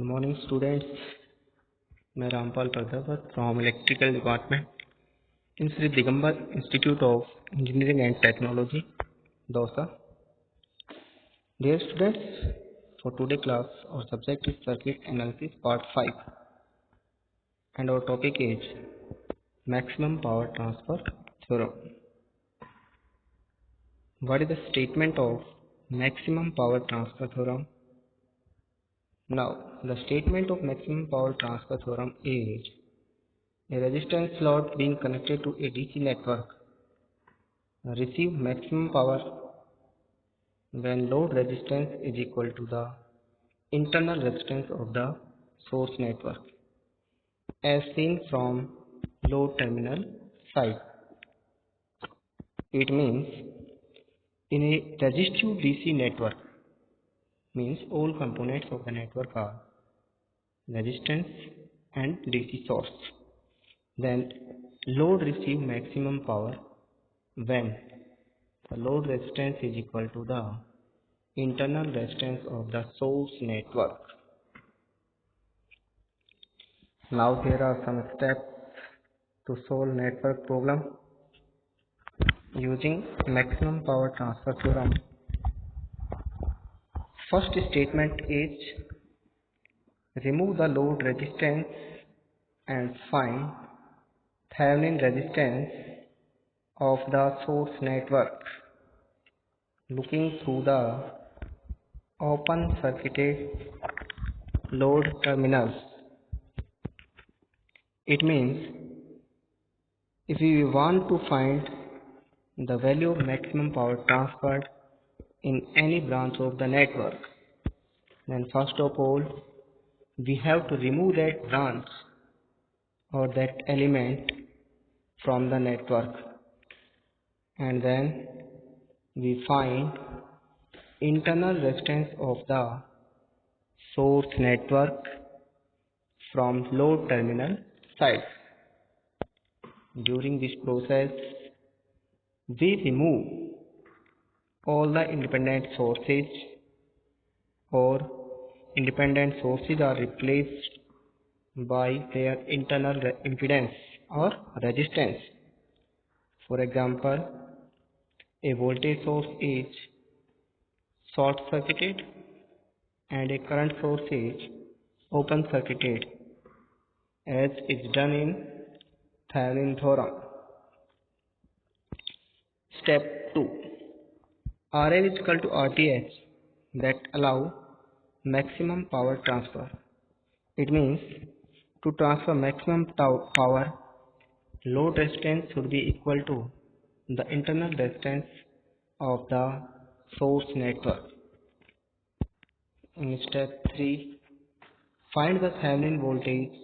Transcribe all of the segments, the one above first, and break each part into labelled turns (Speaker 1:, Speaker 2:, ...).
Speaker 1: Good morning, students. मैं Rampal Prajapat from electrical department in Shri Digambar institute of engineering and technology Dausa. Dear students, for today class our subject is circuit analysis part 5 and our topic is maximum power transfer theorem. What is the statement of maximum power transfer theorem? Now, the statement of maximum power transfer theorem is a resistance load being connected to a DC network receive maximum power when load resistance is equal to the internal resistance of the source network as seen from load terminal side. It means in a resistive DC network means all components of the network are resistance and DC source. Then load receive maximum power when the load resistance is equal to the internal resistance of the source network. Now here are some steps to solve network problem using maximum power transfer theorem. First statement is remove the load resistance and find Thevenin resistance of the source network looking through the open circuited load terminals. It means if we want to find the value of maximum power transferred in any branch of the network, then first of all we have to remove that branch or that element from the network, and then we find internal resistance of the source network from load terminal side. During this process we remove all the independent sources, or independent sources are replaced by their internal impedance or resistance. For example, a voltage source is short circuited and a current source is open circuited, as is done in Thevenin theorem. Step 2. RL is equal to RTH that allow maximum power transfer. It means to transfer maximum power, load resistance should be equal to the internal resistance of the source network. In step 3, find the Thevenin voltage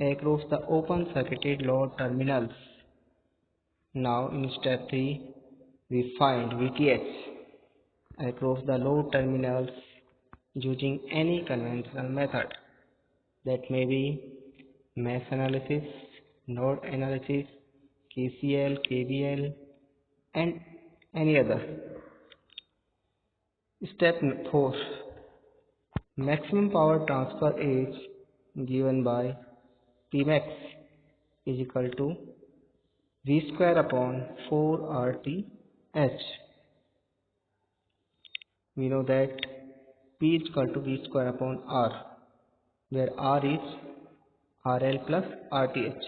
Speaker 1: across the open circuited load terminals. Now in step 3, we find VTH across the load terminals using any conventional method, that may be mesh analysis, node analysis, KCL, KVL and any other. Step 4. Maximum power transfer is given by Pmax is equal to V square upon 4 RTH. We know that P is equal to V square upon R, where R is RL plus RTH.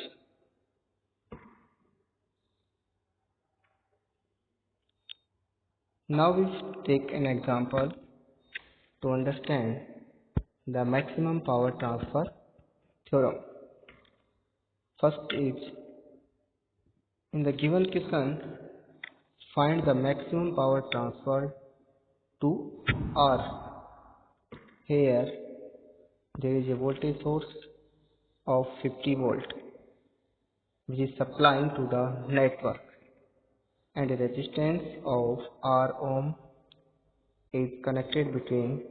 Speaker 1: Now we take an example to understand the maximum power transfer theorem. First is, in the given question, find the maximum power transfer to R. Here there is a voltage source of 50 volt which is supplying to the network, and a resistance of R ohm is connected between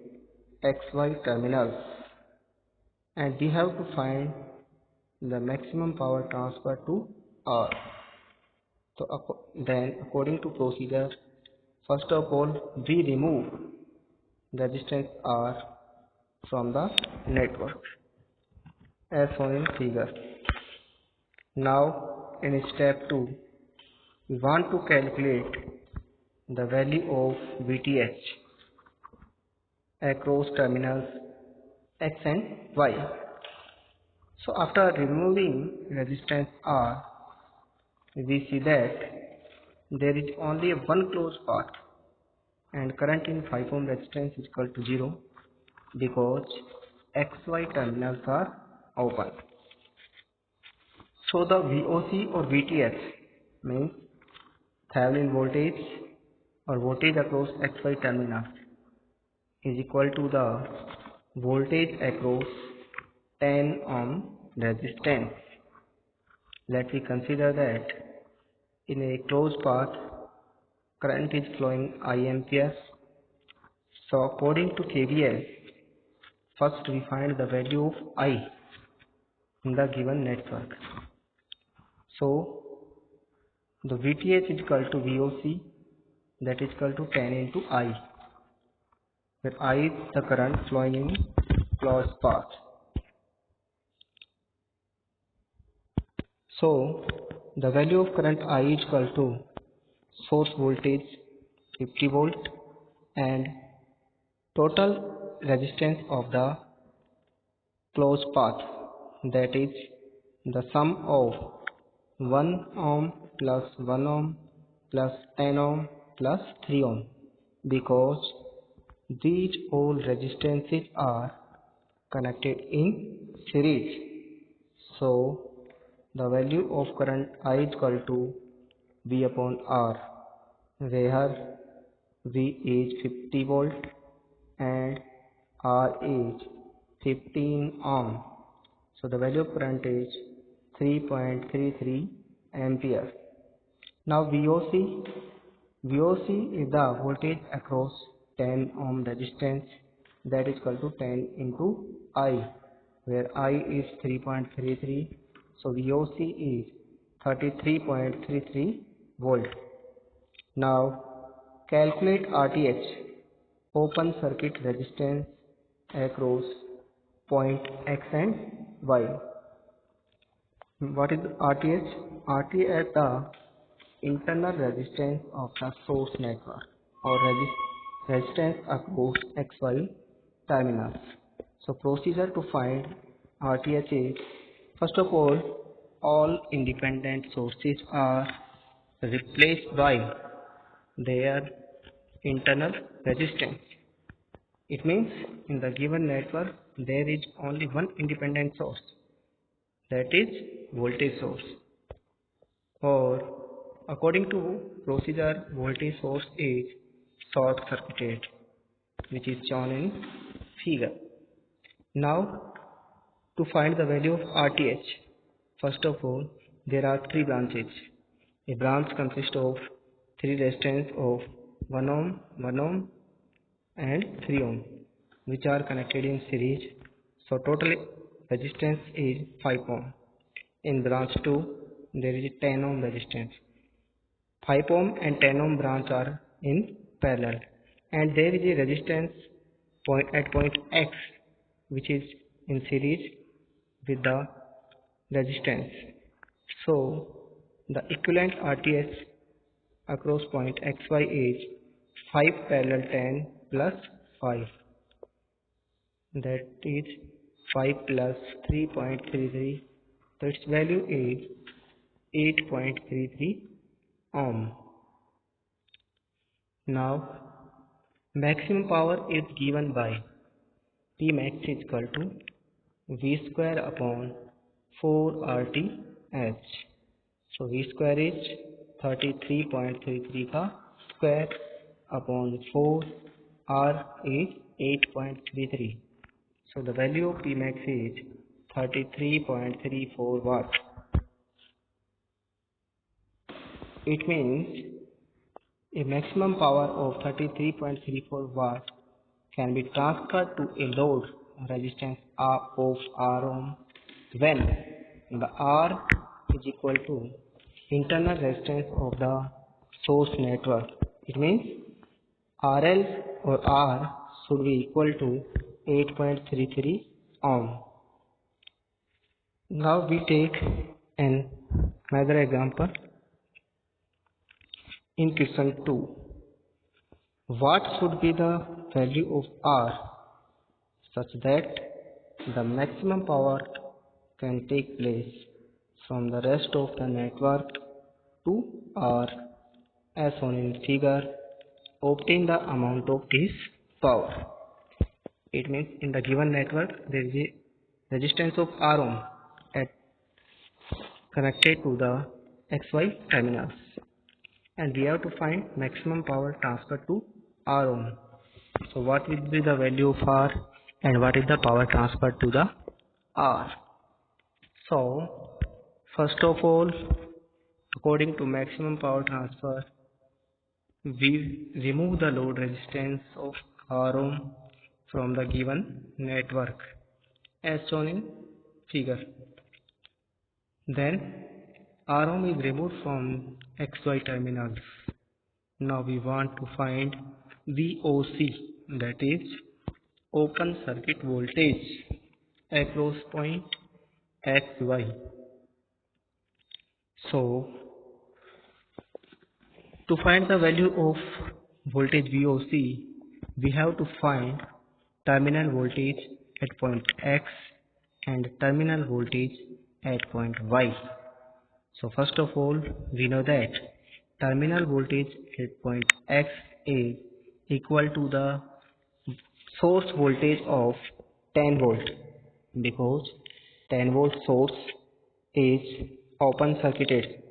Speaker 1: XY terminals, and we have to find the maximum power transfer to R. So then according to procedure, first of all we remove resistance R from the network as shown in figure. Now in step 2, we want to calculate the value of VTH across terminals X and Y. So after removing resistance R, we see that there is only one closed path and current in 5 ohm resistance is equal to 0 because XY terminals are open. So the VOC or VTH means Thevenin voltage or voltage across XY terminals is equal to the voltage across 10 ohm resistance. Let me consider that in a closed path current is flowing I amperes. So according to KVL, first we find the value of I in the given network. So the VTH is equal to VOC, that is equal to 10 into I, where I is the current flowing in closed path. So the value of current I is equal to source voltage 50 volt and total resistance of the closed path, that is the sum of 1 ohm plus 1 ohm plus 10 ohm plus 3 ohm, because these all resistances are connected in series. So the value of current I is equal to V upon R, where V is 50 volt and R is 15 ohm. So the value of current is 3.33 ampere. Now VOC is the voltage across 10 ohm resistance, that is equal to 10 into I, where I is 3.33. So VOC is 33.33 volt. Now calculate RTH, open circuit resistance across point X and Y. What is RTH? RTH is the internal resistance of the source network or resistance across XY terminals. So procedure to find RTH is, first of all independent sources are replaced by their internal resistance. It means in the given network there is only one independent source, that is voltage source, or according to procedure voltage source is short circuited, which is shown in figure. Now to find the value of RTH, first of all there are three branches. A branch consists of three resistance of 1 ohm, 1 ohm and 3 ohm, which are connected in series. So total resistance is 5 ohm. In branch 2 there is a 10 ohm resistance. 5 ohm and 10 ohm branch are in parallel, and there is a resistance at point X which is in series with the resistance. So the equivalent RTH across point XY is 5 parallel 10 plus 5, that is 5 plus 3.33, so its value is 8.33 ohm. Now maximum power is given by P max is equal to V square upon 4 RTH. So V square is 33.33 का square upon 4, R is 8.33. So the value of P max is 33.34 watt. It means a maximum power of 33.34 watt can be transferred to a load resistance of R ohm when the R is equal to internal resistance of the source network. It means RL or R should be equal to 8.33 ohm. Now we take another example in question 2. What should be the value of R such that the maximum power can take place from the rest of the network to R as shown in figure? Obtain the amount of this power. It means in the given network there is a resistance of R ohm connected to the XY terminals, and we have to find maximum power transfer to R ohm. So what will be the value of R and what is the power transfer to the R? So first of all, according to maximum power transfer, we remove the load resistance of R ohm from the given network as shown in figure. Then R ohm is removed from XY terminals. Now we want to find VOC, that is open circuit voltage across point XY. So to find the value of voltage VOC, we have to find terminal voltage at point X and terminal voltage at point Y. So first of all, we know that terminal voltage at point X is equal to the source voltage of 10 volt, because 10 volt source is open circuited,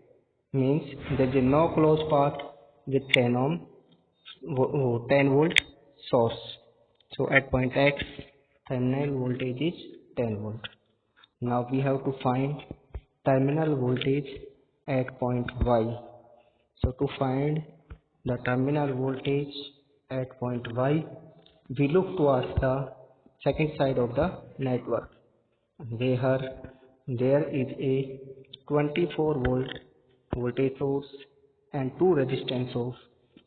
Speaker 1: means there is no closed path with 10 volt source. So at point X, terminal voltage is 10 volt. Now we have to find terminal voltage at point Y. So to find the terminal voltage at point Y, we look towards the second side of the network, where there is a 24 volt voltage source and two resistance of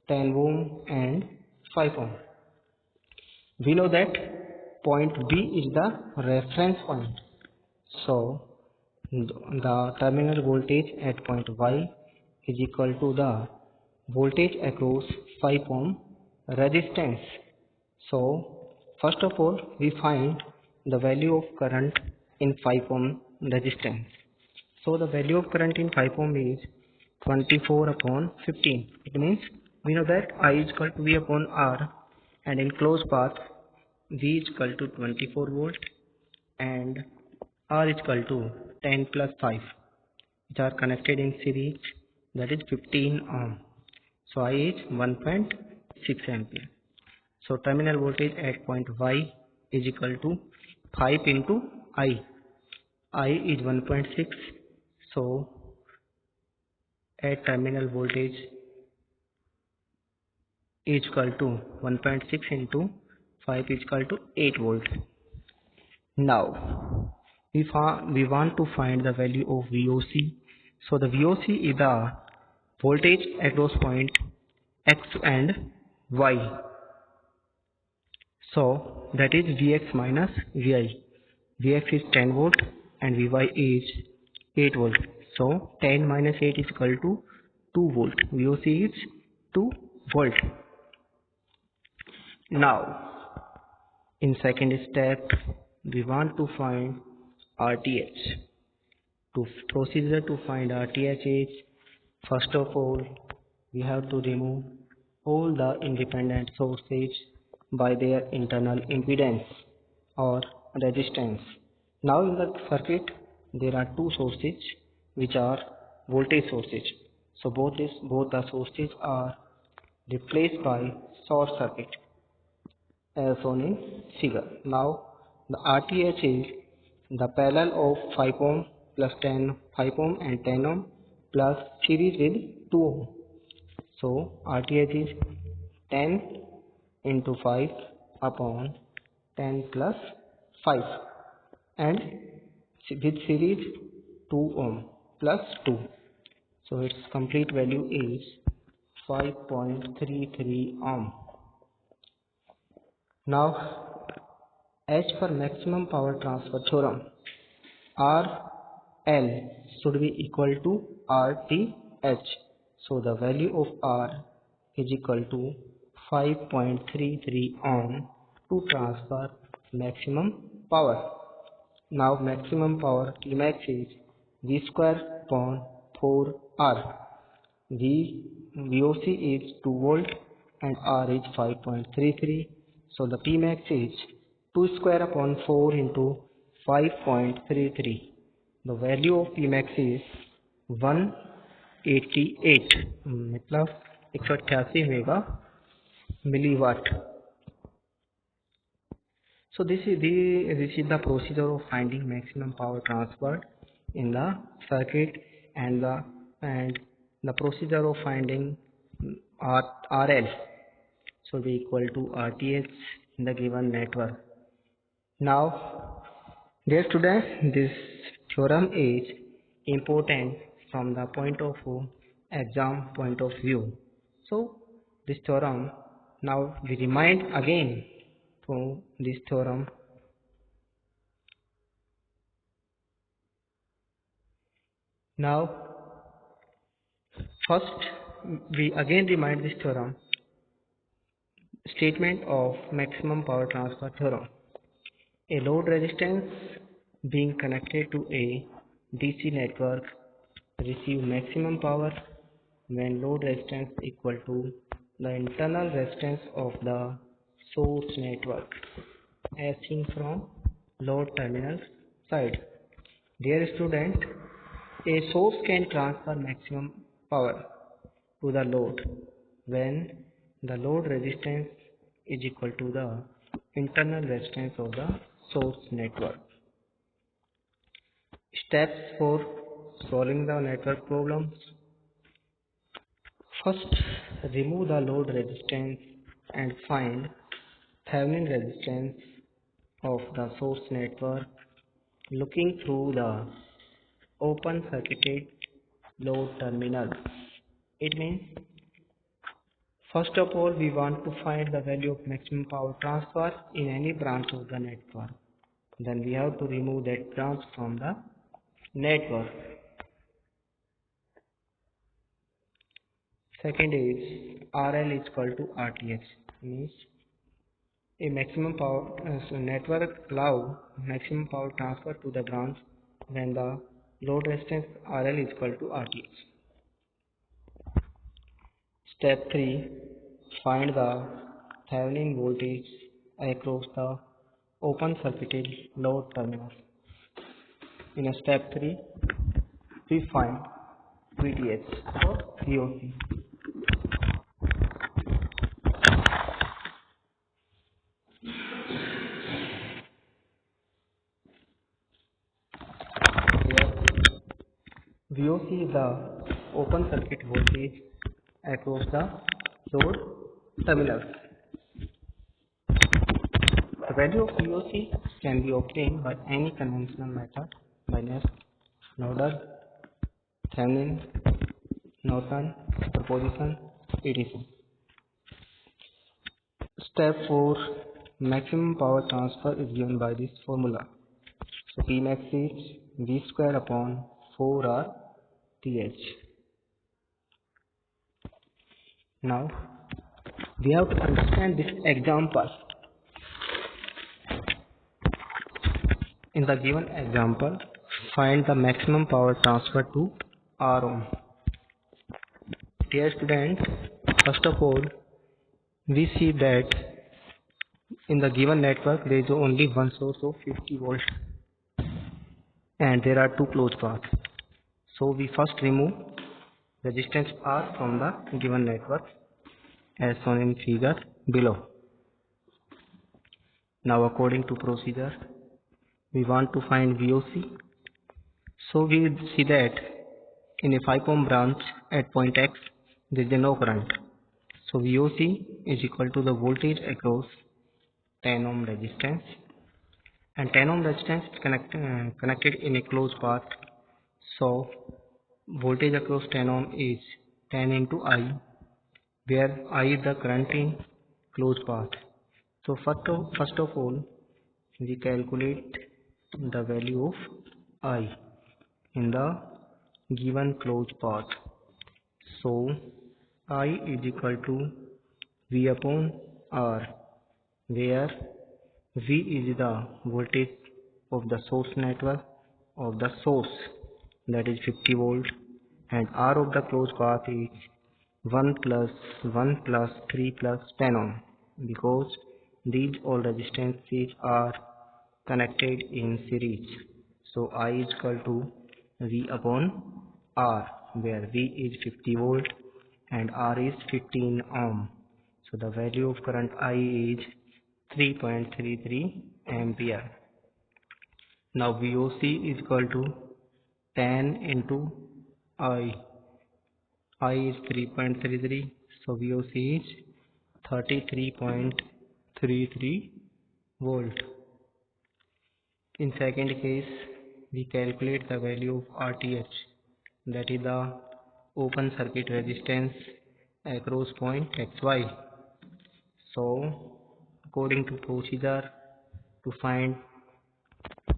Speaker 1: 10 ohm and 5 ohm. We know that point B is the reference point. So the terminal voltage at point Y is equal to the voltage across 5 ohm resistance. So first of all, we find the value of current in 5 ohm resistance. So the value of current in 5 ohm is 24 upon 15. It means we know that I is equal to V upon R, and in closed path V is equal to 24 volt and R is equal to 10 plus 5, which are connected in series, that is 15 ohm. So I is 1.6 ampere. So terminal voltage at point Y is equal to 5 into I. I is 1.6. So at terminal voltage is equal to 1.6 into 5 is equal to 8 volt. Now we want to find the value of VOC. So the VOC is the voltage across point X and Y. So that is Vx minus Vi. Vx is 10 volt and Vy is 8 volt. So 10 minus 8 is equal to 2 volt. VOC is 2 volt. Now in second step, we want to find RTH. To procedure to find RTH is, first of all, we have to remove all the independent sources by their internal impedance or resistance. Now in the circuit there are two sources which are voltage sources. So both the sources are replaced by short circuit as shown in figure. Now the RTH is the parallel of 5 ohm plus 5 ohm and 10 ohm plus series with 2 ohm. So RTH is 10 into 5 upon 10 plus 5, and with series 2 ohm plus 2. So its complete value is 5.33 ohm. Now As per maximum power transfer theorem, RL should be equal to RTH. So the value of R is equal to 5.33 ohm to transfer maximum power. Now maximum power Tmax is V square upon 4R. VOC is 2 volt and R is 5.33. So the Pmax is 2 square upon 4 into 5.33. The value of Pmax is 188, मतलब 188 mega milliwatt. So this is the procedure of finding maximum power transferred in the circuit, and the procedure of finding RL should be equal to RTH in the given network. Now, dear students, this theorem is important from the exam point of view. So this theorem, now we remind again for this theorem. Now first we again remind this theorem. Statement of maximum power transfer theorem. A load resistance being connected to a DC network receive maximum power when load resistance equal to the internal resistance of the source network as seen from load terminal side. Dear student, a source can transfer maximum power to the load when the load resistance is equal to the internal resistance of the source network. Steps for solving the network problems. First, remove the load resistance and find Thevenin resistance of the source network looking through the open circuited load terminal. It means, first of all, we want to find the value of maximum power transfer in any branch of the network. Then we have to remove that branch from the network. Second is RL is equal to RTH. Means a maximum power network allow maximum power transfer to the branch when the load resistance RL is equal to RTH. Step 3. Find the Thevenin voltage across the open circuited load terminal. In step 3, we find VTH or VOC. VOC is the open circuit voltage across the load terminal. The value of VOC can be obtained by any conventional method by nodal, Thevenin, Norton, superposition, etc. Step 4. Maximum power transfer is given by this formula. So Pmax is V square upon 4R TH. Now we have to understand this example. In the given example, find the maximum power transfer to R ohm. Dear students, first of all, we see that in the given network there is only one source of 50 volts and there are two closed paths. So we first remove resistance R from the given network as shown in figure below. Now according to procedure, we want to find VOC. So we see that in a 5 ohm branch at point X there is no current. So VOC is equal to the voltage across 10 ohm resistance, and 10 ohm resistance is connected in a closed path. So voltage across 10 ohm is 10 into I, where I is the current in closed path. So first of all, we calculate the value of I in the given closed path. So I is equal to V upon R, where V is the voltage of the source network of the source, that is 50 volt, and R of the closed path is 1 plus 1 plus 3 plus 10 ohm, because these all resistances are connected in series. So I is equal to V upon R, where V is 50 volt and R is 15 ohm. So the value of current I is 3.33 ampere. Now VOC is equal to 10 into I. I is 3.33, so VOC is 33.33 volt. In second case, we calculate the value of RTH, that is the open circuit resistance across point XY. So according to procedure, to find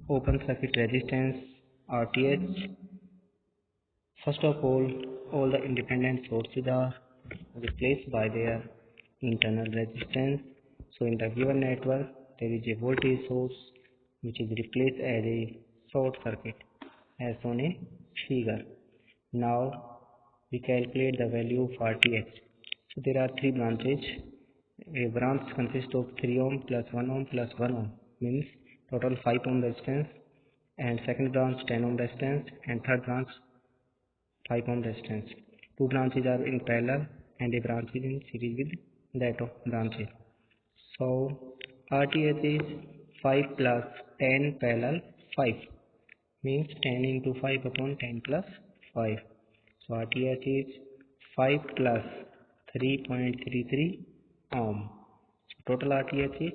Speaker 1: open circuit resistance RTH, first of all the independent sources are replaced by their internal resistance. So in the given network, there is a voltage source which is replaced as a short circuit as shown in figure. Now we calculate the value of RTH. So there are three branches. A branch consists of 3 ohm plus 1 ohm plus 1 ohm, means total 5 ohm resistance, and second branch 10 ohm resistance, and third branch 5 ohm resistance. Two branches are in parallel and a branch is in series with that of branches. So RTH is 5 plus 10 parallel 5, means 10 into 5 upon 10 plus 5. So RTH is 5 plus 3.33 ohm. So total RTH is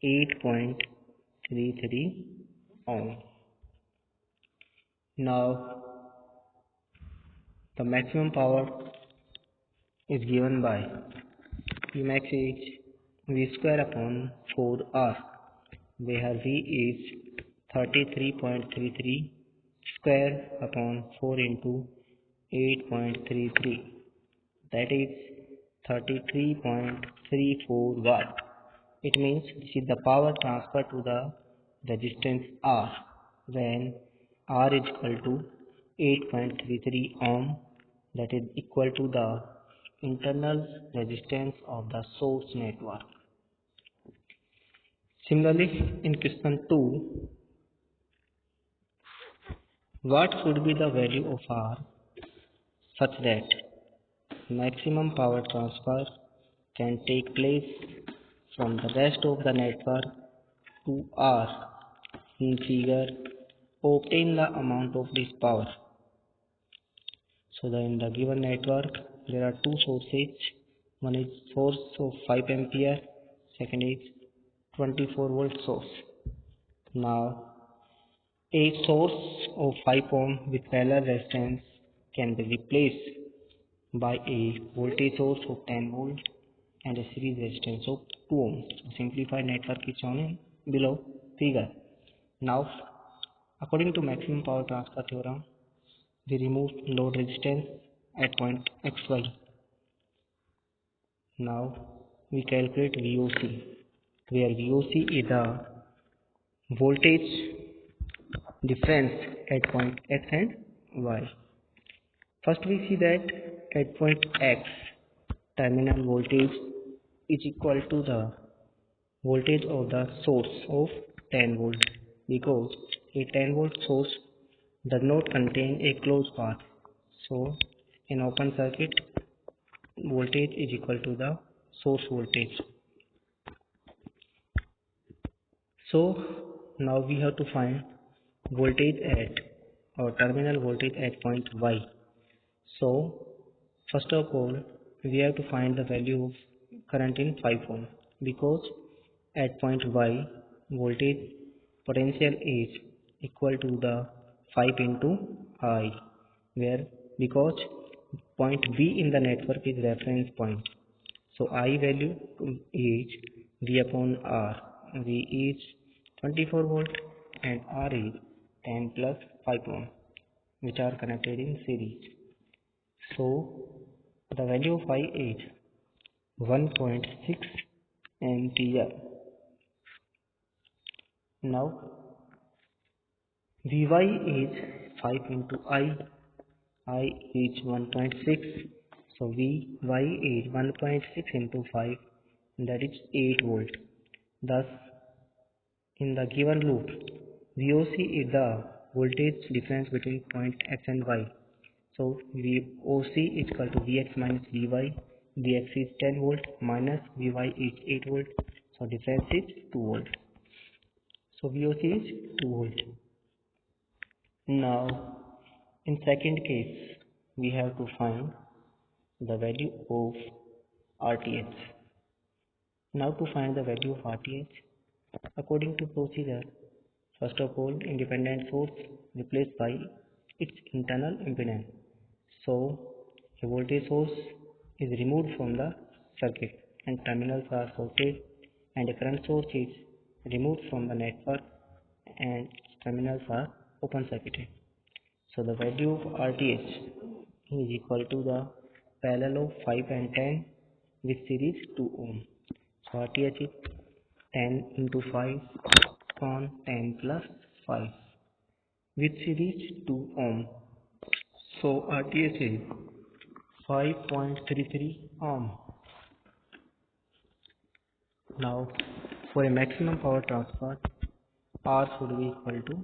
Speaker 1: 8.33 ohm. Now the maximum power is given by Pmax is V square upon 4R, where V is 33.33 square upon 4 into 8.33, that is 33.34 watt. It means this is the power transferred to the resistance R when R is equal to 8.33 ohm, that is equal to the internal resistance of the source network. Similarly, in question 2, what should be the value of R such that maximum power transfer can take place from the rest of the network to R? In figure, obtain the amount of this power. So in the given network, there are two sources. One is source of 5 ampere, second is 24 volt source. Now a source of 5 ohm with parallel resistance can be replaced by a voltage source of 10 volt and a series resistance of 2 ohm. So simplified network is shown in below figure. Now according to maximum power transfer theorem, we remove load resistance at point XY. Now we calculate VOC, where VOC is the voltage difference at point X and Y. First we see that at point X, terminal voltage is equal to the voltage of the source of 10 volt, because a 10 volt source does not contain a closed path. So in open circuit, voltage is equal to the source voltage. So now we have to find voltage at or terminal voltage at point Y. So first of all, we have to find the value of current in 5 ohm, because at point Y, voltage potential is equal to the 5 into I, where because point B in the network is reference point. So I value is V upon R. V is 24 volt and R is 10 plus 5 ohm, which are connected in series. So the value of I is 1.6 ampere. Now Vy is 5 into I is 1.6. So Vy is 1.6 into 5, that is 8 volt. Thus, in the given loop, Voc is the voltage difference between point X and Y. So Voc is equal to Vx minus Vy. Vx is 10 volt minus Vy is 8 volt. So difference is 2 volt. So Voc is 2 volt. Now, in second case, we have to find the value of RTH. Now to find the value of RTH, according to procedure, first of all, independent source replaced by its internal impedance. So, a voltage source is removed from the circuit and terminals are shorted, and a current source is removed from the network and terminals are open circuited. So the value of RTH is equal to the parallel of 5 and 10 with series 2 ohm. So RTH is 10 into 5 on 10 plus 5 with series 2 ohm. So RTH is 5.33 ohm. Now for a maximum power transfer, R should be equal to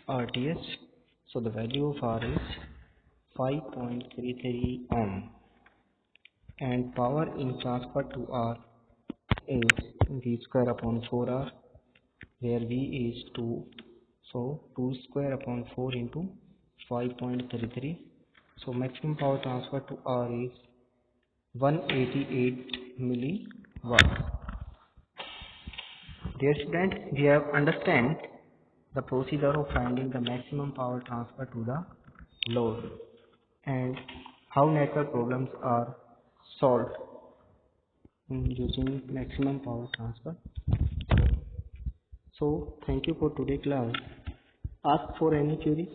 Speaker 1: RTH. So the value of R is 5.33 ohm, and power in transfer to R is V square upon 4R, where V is 2, so 2 square upon 4 into 5.33. So maximum power transfer to R is 188 milliwatt. Dear students, we have understand the procedure of finding the maximum power transfer to the load and how network problems are solved using maximum power transfer. So thank you for today's class. Ask for any queries.